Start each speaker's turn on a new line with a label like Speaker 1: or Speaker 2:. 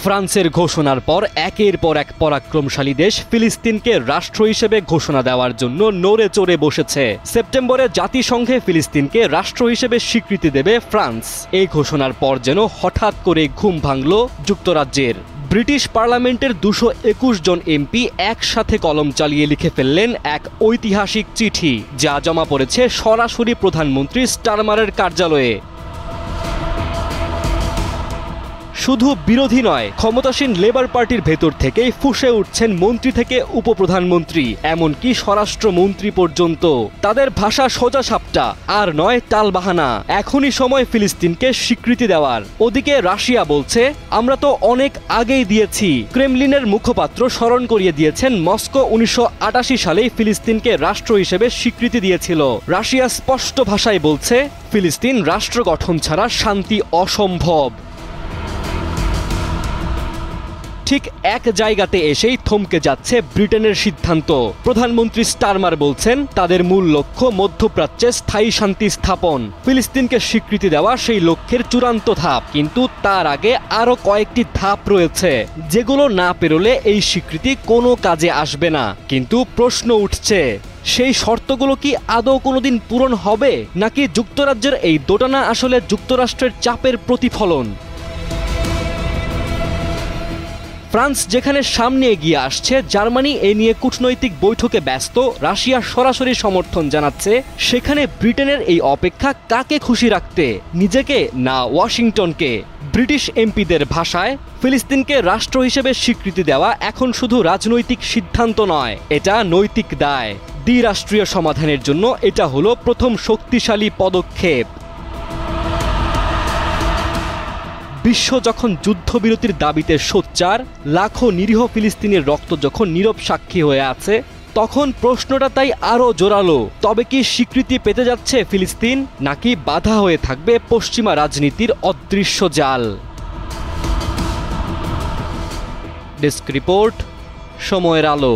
Speaker 1: ফ্রান্সের ঘোষণার পর একের পর এক পরাক্রমশালী দেশ ফিলিস্তিনকে রাষ্ট্র হিসেবে ঘোষণা দেওয়ার জন্য নড়ে চড়ে বসেছে। সেপ্টেম্বরে জাতিসংঘে ফিলিস্তিনকে রাষ্ট্র হিসেবে স্বীকৃতি দেবে ফ্রান্স। এই ঘোষণার পর যেন হঠাৎ করে ঘুম ভাঙল যুক্তরাজ্যের। ব্রিটিশ পার্লামেন্টের 221 জন এমপি একসাথে কলম চালিয়ে লিখে ফেললেন এক ঐতিহাসিক চিঠি, যা জমা পড়েছে সরাসরি প্রধানমন্ত্রী স্টারমারের কার্যালয়ে। শুধু বিরোধী নয়, ক্ষমতাসীন লেবার পার্টির ভেতর থেকেই ফুঁসে উঠছেন মন্ত্রী থেকে উপপ্রধানমন্ত্রী, এমনকি স্বরাষ্ট্রমন্ত্রী পর্যন্ত। তাদের ভাষা সোজা সাপটা, আর নয় টালবাহানা। এখনই সময় ফিলিস্তিনকে স্বীকৃতি দেওয়ার। ওদিকে রাশিয়া বলছে, আমরা তো অনেক আগেই দিয়েছি। ক্রেমলিনের মুখপাত্র স্মরণ করিয়ে দিয়েছেন, মস্কো 1988 সালেই ফিলিস্তিনকে রাষ্ট্র হিসেবে স্বীকৃতি দিয়েছিল। রাশিয়া স্পষ্ট ভাষায় বলছে, ফিলিস্তিন রাষ্ট্র গঠন ছাড়া শান্তি অসম্ভব। ঠিক এক জায়গাতে এসেই থমকে যাচ্ছে ব্রিটেনের সিদ্ধান্ত। প্রধানমন্ত্রী স্টারমার বলছেন, তাদের মূল লক্ষ্য মধ্যপ্রাচ্যে স্থায়ী শান্তি স্থাপন। ফিলিস্তিনকে স্বীকৃতি দেওয়া সেই লক্ষ্যের চূড়ান্ত ধাপ, কিন্তু তার আগে আরও কয়েকটি ধাপ রয়েছে, যেগুলো না পেরোলে এই স্বীকৃতি কোনো কাজে আসবে না। কিন্তু প্রশ্ন উঠছে, সেই শর্তগুলো কি আদৌ কোনোদিন পূরণ হবে, নাকি যুক্তরাজ্যের এই দোটানা আসলে যুক্তরাষ্ট্রের চাপের প্রতিফলন? ফ্রান্স যেখানে সামনে এগিয়ে আসছে, জার্মানি এ নিয়ে কূটনৈতিক বৈঠকে ব্যস্ত, রাশিয়া সরাসরি সমর্থন জানাচ্ছে, সেখানে ব্রিটেনের এই অপেক্ষা কাকে খুশি রাখতে, নিজেকে না ওয়াশিংটনকে? ব্রিটিশ এমপিদের ভাষায়, ফিলিস্তিনকে রাষ্ট্র হিসেবে স্বীকৃতি দেওয়া এখন শুধু রাজনৈতিক সিদ্ধান্ত নয়, এটা নৈতিক দায়। দ্বিরাষ্ট্রীয় সমাধানের জন্য এটা হলো প্রথম শক্তিশালী পদক্ষেপ। বিশ্ব যখন যুদ্ধবিরতির দাবিতে সোচ্চার, লাখো নিরীহ ফিলিস্তিনের রক্ত যখন নীরব সাক্ষী হয়ে আছে, তখন প্রশ্নটা তাই আরও জোরালো। তবে কি স্বীকৃতি পেতে যাচ্ছে ফিলিস্তিন, নাকি বাধা হয়ে থাকবে পশ্চিমা রাজনীতির অদৃশ্য জাল? ডেস্ক রিপোর্ট, সময়ের আলো।